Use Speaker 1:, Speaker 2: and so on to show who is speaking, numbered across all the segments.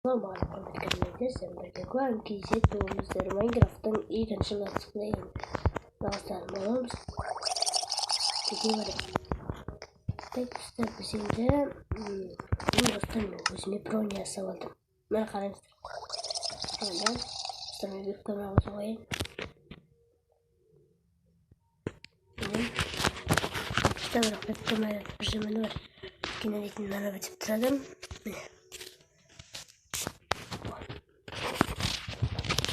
Speaker 1: Assalamualaikum warahmatullahi wabarakatuh. Kizet doğumuzdur. Minecraft'tan ilk açımda tıklayın. Dostlar malımız. Gidiyor. Tek ister bizimce dostlarım özüme pronya savadım. Ben kalemsin. Ondan dostlarım bir kameramızı koyayım. İşte bırakıp kamera projemini var. Yine dikimden alıp tırdım.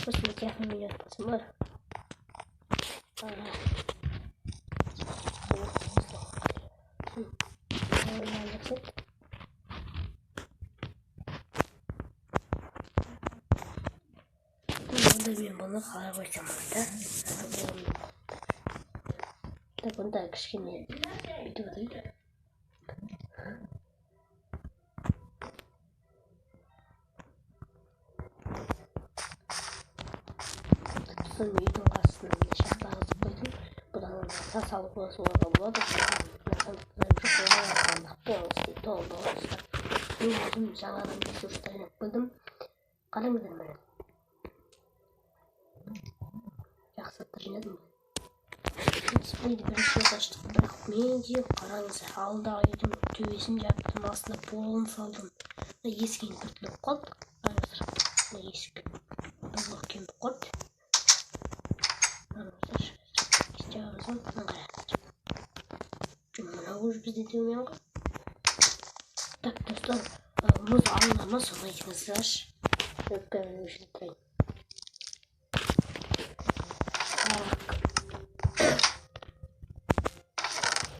Speaker 1: Посмотрите, у меня посмотр. Ben bunu koyacağım orada. Da bunu da kışkine videoda. Sonra videonun karşısına şartlar hazır koydum. Buradan sağlıklı sorular bulamadım. Özüm жаңадан ресурстар жинап қойдым. Қараңыздар міне. Жақсы заттар жинадым. Дисплейді бірінші рет аштық, бірақ мен де қараңыздар алдағы үйдің төбесін жаптым, астына полын салдым. Есік енді біртіліп қалды. Қараңыздар, есік бұзылып кеміп қалды. Қараңыздар, жағымыздан қараңыздар. Мына уже бізде төмен ғой. Так, достар, мұз алына насыл айтыңыздар. Өпкені өшілтірейін.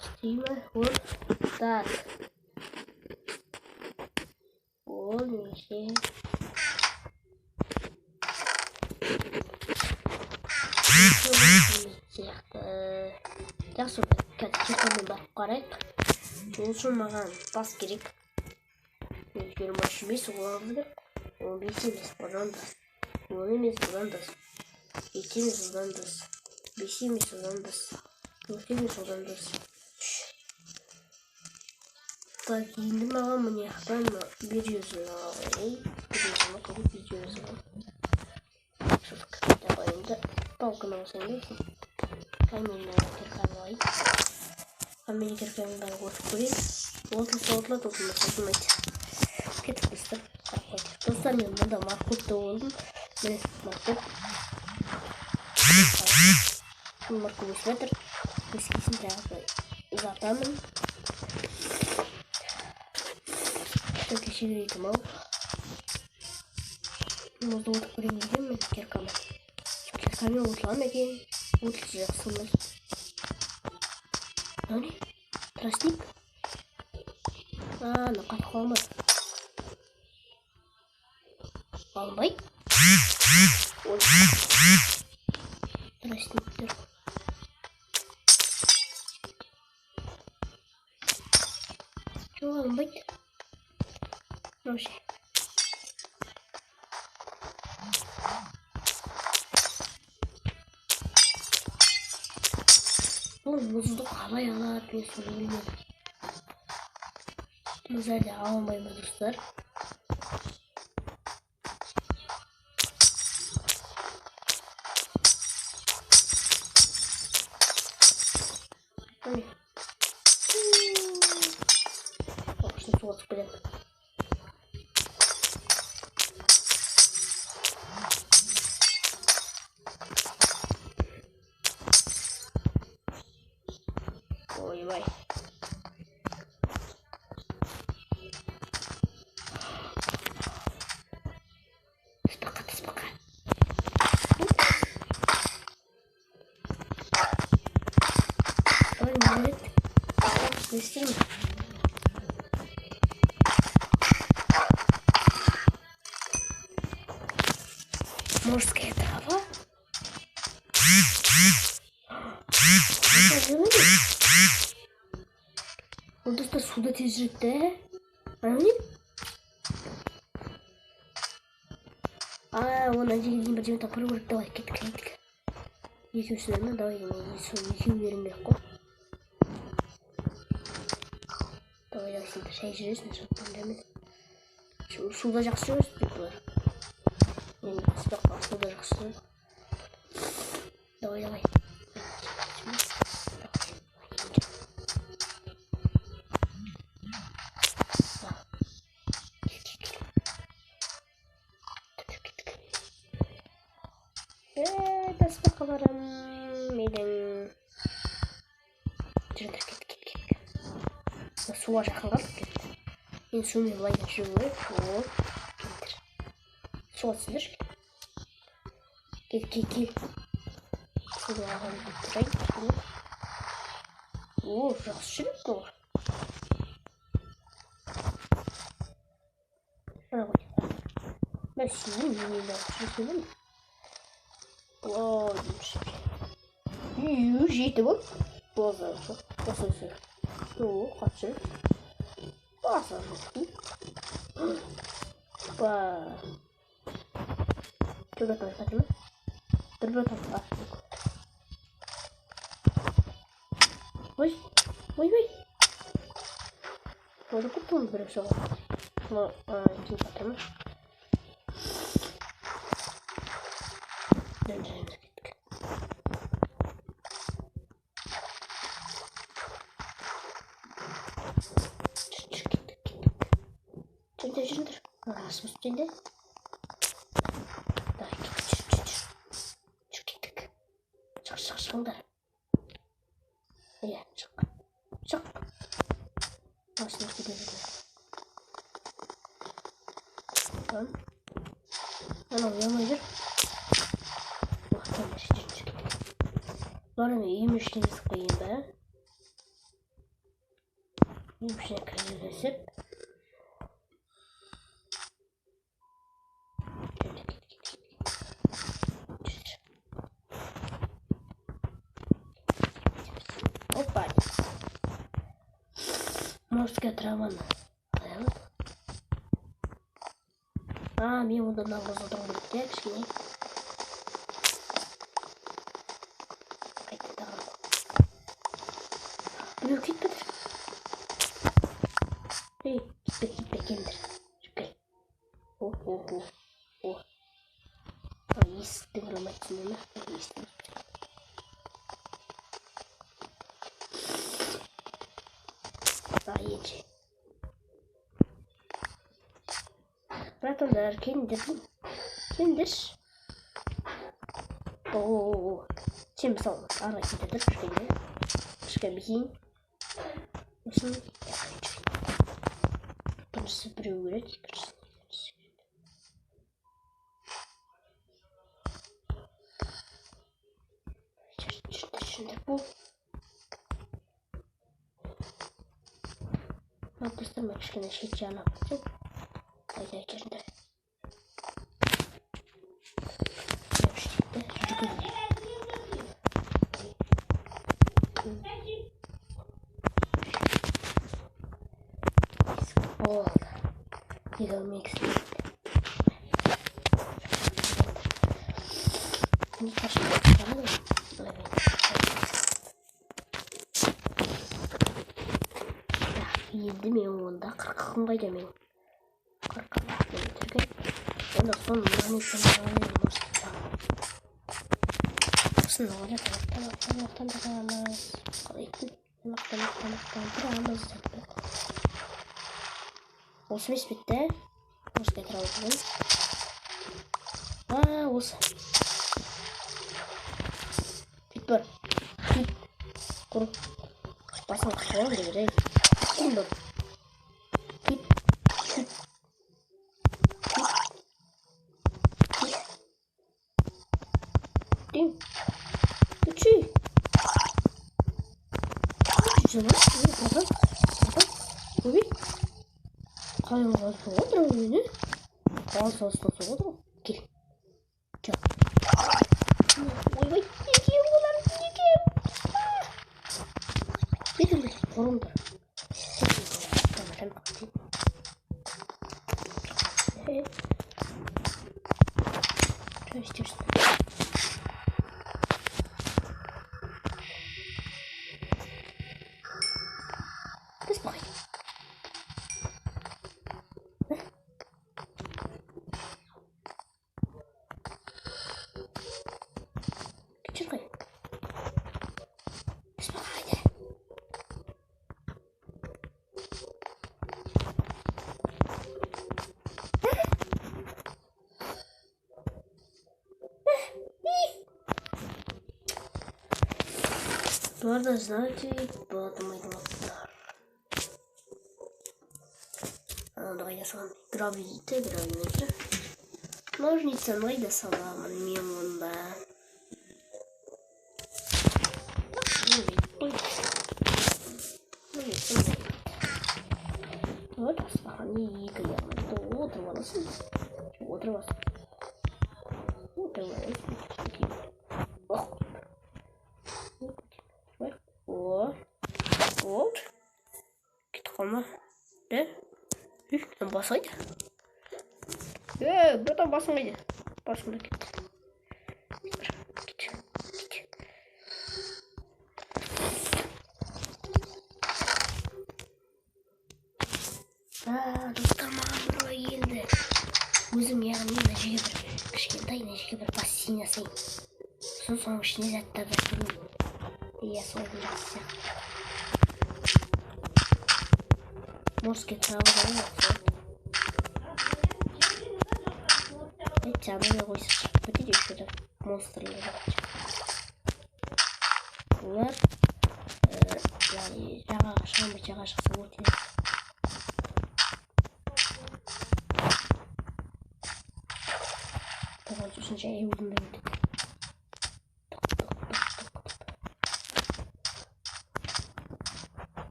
Speaker 1: Стима, вот так. Ол неше. Жақсы, кәтекемен барып қарайық. Ол үшін маған бас керек. 25 оламыз керек. 15 емес, одан да. 10 емес, одан да. 2 емес, одан да. 5 емес, одан да. 4 емес, одан да. Так, енді маған міне ақтан бір жүзін алайын. Бір жүзін қылып видео жазылым. Шық, енді палканы алсаң дейсің. Каменный кирканы алайын. Каменный кирканы бәрі қосып көрейін. Отылса, сатылмайды. Кетіп достар, қарап қойдық. Достар, мен мұнда маркупта болдым. Міне маркуп. Маркуп өсіп жатыр. Өскесін тағы ұзатамын. Кешігірейтім ау. Мұзды отып көрейін деген мен кирканы. Кирканы отылам екен. Отылсы жақсы болмайды. Нәне? Тростник? Мына қатып қалмайды. Албай? Ой. Тростниктер. Жоқ алынбайды. Вообще. Бұл мұзды қалай алады, мен соны білмедім. Мұз әлде алынбай ма достар? Міне. Оқышын суға түсіп келеді. Ойбай. Тыспаққа. Ой, не берет. Не істеймін. Морская трава. Ол достар суда тез жүреді. Ана оны әжеге дейін бір жемет апару керек. Давай, кеттік. Екеусінен ма? Давай, екеу берім керек қой. Давай, сендер шай жүресің, шаттан дәмеді. Suda жақсы жүресіз бұлар. Мен спақпа суда жақсы жүреді. Давай. Спаққа барам. Менің жүрдір кет. Суға жақын қалдық кетті. Мен сумен былайдан жүру керек. Келдір. Суға түсіндір. Кел. Суға ағаны тұрайын. Жақсы жүріп бұл. Ана қой. Мен сүймін, мен жүрсемін. Жеті бұл. Осы. Қатшы. Баса жоқ. Түрбәтан қатыма. Ой. Оны құттың бірі соға. Кейін қатыма. Дәндіріміз кеттік. Жүрдір. Расымыз үстінде. Давай, жүр кеттік. Шығыңдар. Шық. Расымыз кетеді. Анау ұялмай жүр. Уақыттан жүр кеттік. Барым емештен қиын ба? Емештен кіргізіп. Опа. Морская трава. Мен онда нағыз отырғым келді, кішкене. Қайтты тағам. Біреу кетпедір. Кетпе, келдір. Жүкел. Есікті көрмәйтсін ме? Есікті Енші. Братандар, келіндер. Сен мысалы арға кетедір кішкене. Кішкене кейін. Осыны бірісі біреу көреді, екіншісі. Жүрдір бұл. Достырма кішкене шет жағына көтсен. Айдай жүрдір. Егілмей кісілейді. Не қашып барады? Енді мен онда 40 күн қайда мен? 40 күн түрген. Онда соны магниттен бағалайын мұрсатта. Осыны ойлап, тамақтан да қаямыз. Қалайтын. Тамақтан. Бір амыз зәтті. Осы емес бітті. Осы қайтыр алып. Осы. Кет бар. Кет. Құрып. Басын қырғылым дегірей. Кет бар. Кет. Дем. Күтші. Жана. Көбей. Қайын ғазды отыру мені. Ғазды отыру. Кел. Жа. Ойбай. Неге олар? Неге? Берілді. Орындар. Что истерся? Ты спай. Ладно, знаете, подумай, доктор. Давай я с вами гравиты. Ножницами да саламын мен мұнда. Вот, асфахани екі яғында отырып аласың. Отырып аласың. Отырып аласың. Вот. Кетіп қалма. Да? Басайды. Братан басың қайда? Басыңда кет. Достар, маған бір ой келді. Өзім яғни мына жерге бір кішкентай бассейн жасайын. Соның ішіне заттарды кіру. Иә, сол жақсы сияқты. Морский травы да Тянуя қойса бітеді еще монстрлер олар жағаға шығамай жаға шықса өте бұған сосын жай өзінде өтеді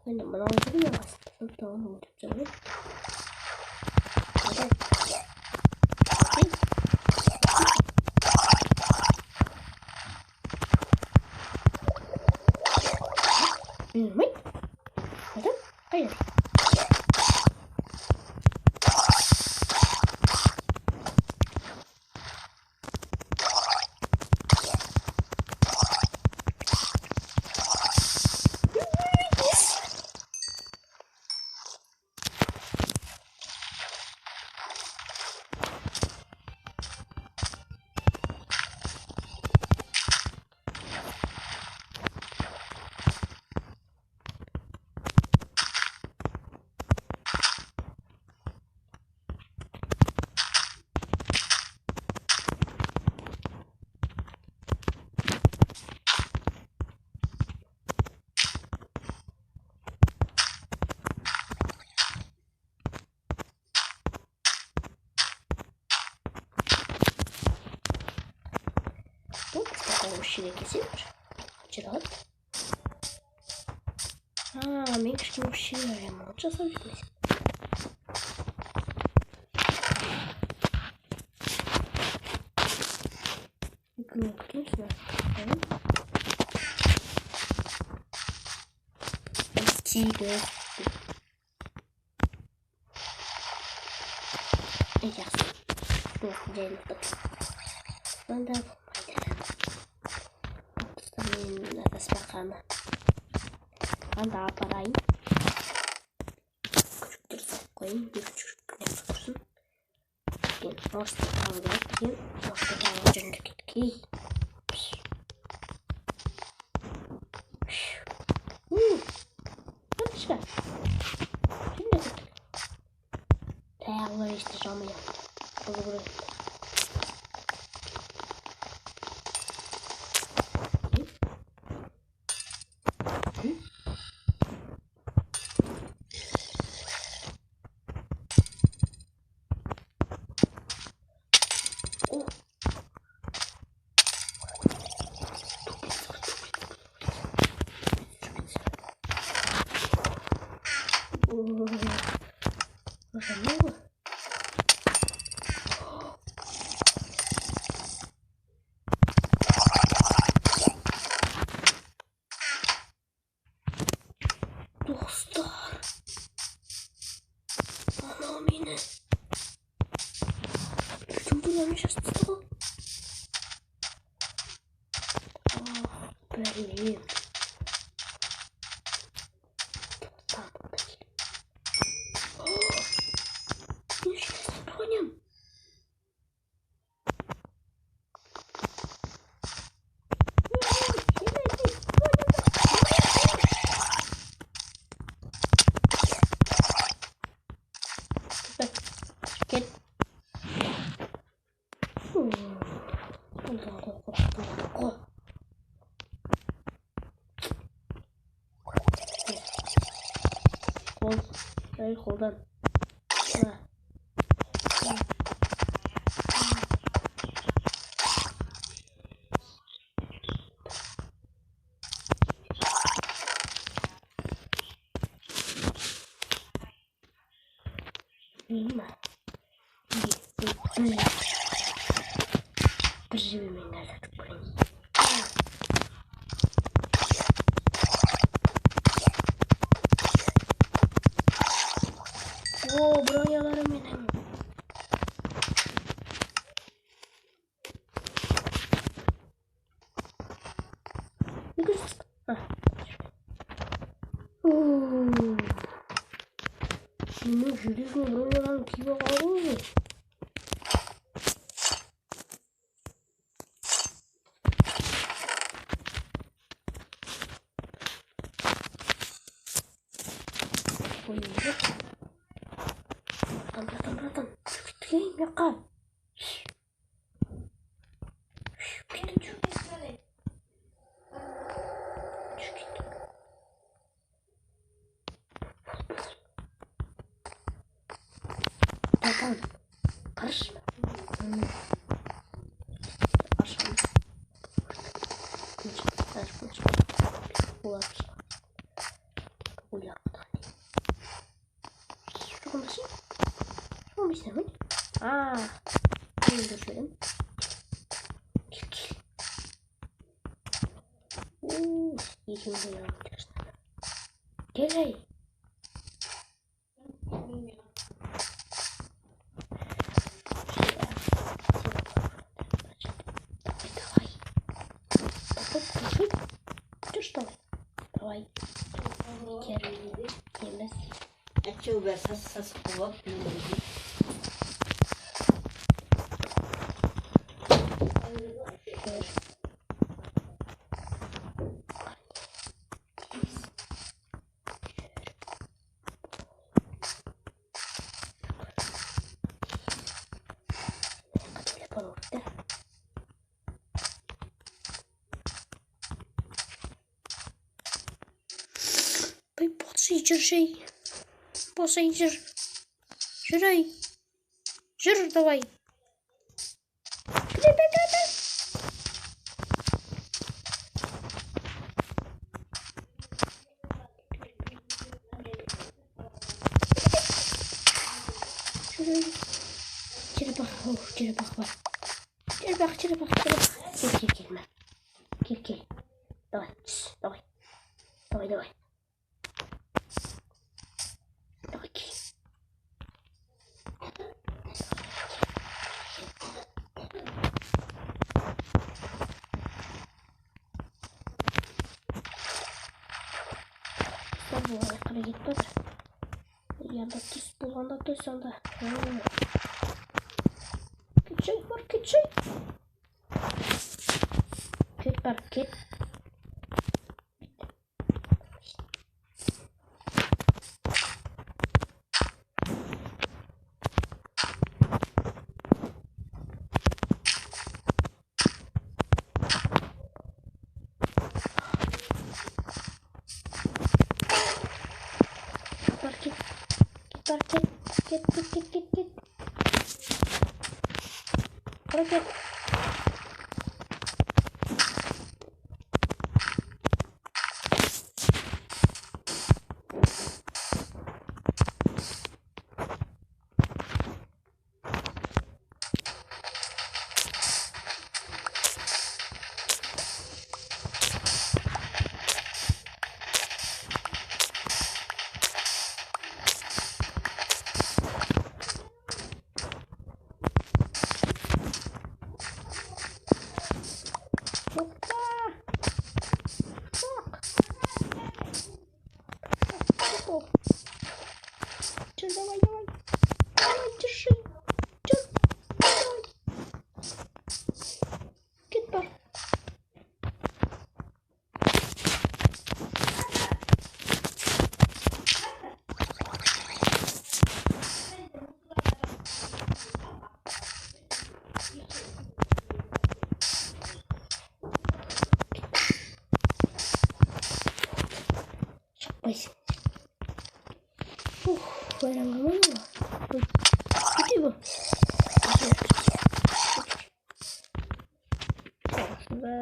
Speaker 1: енді мынау жүрмей астында сондықтан өтіп жүрмей Мужчина кисет, вчера. Меньше мужчина, я молча совсем. Конечно. Тигр. Ясно. День так. Надо. Баспахана. Анда апарайын. Küçük dursak koyayım. Bir küçük ne dursun. Orta tavada atayım. Orta tavada döndük etki. Hadi çıkar. Şimdi tuttuk. Tayakları işte camı yaptım. Bunu buraya. Dostlar. Anam yine. Öldürmemiş aslında. Блин. Там такие. Ну сейчас тронем. Dayı koldan. Ha. İyi mi? İyi. Живыми надо открыть. О, броняларım benim. Ne güzel. Hah. Ooo. Şimdi железный броняларım gibi ağır. Bratан. Ткень, яка. Bratан, karışma. Aşkım. Ah, bunu da şöyle. Yiyeceğim de ya arkadaşlar. Gel. Давай. Yemez.
Speaker 2: Açıyor ve sas kulak.
Speaker 1: Посейджер. Жирай. Жир давай. Черепах var. Черепах. Gel. Давай. Давай. Yukarı gitmez. Yanda tuz bulanda tuz yanda. Küçük var. Küt. Git. Hareket.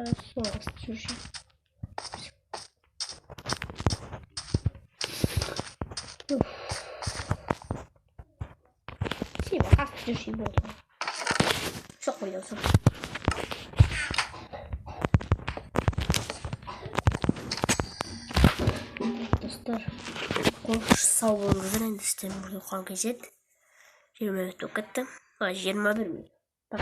Speaker 1: Su astı şu. Şey bak astı şu oldu. Çok koyuyorsun. Dostlar. Konuş savunduğunuzda ben de istemem burada kan geçet. 20 minut okuttum. Ha 21 minut. Bak.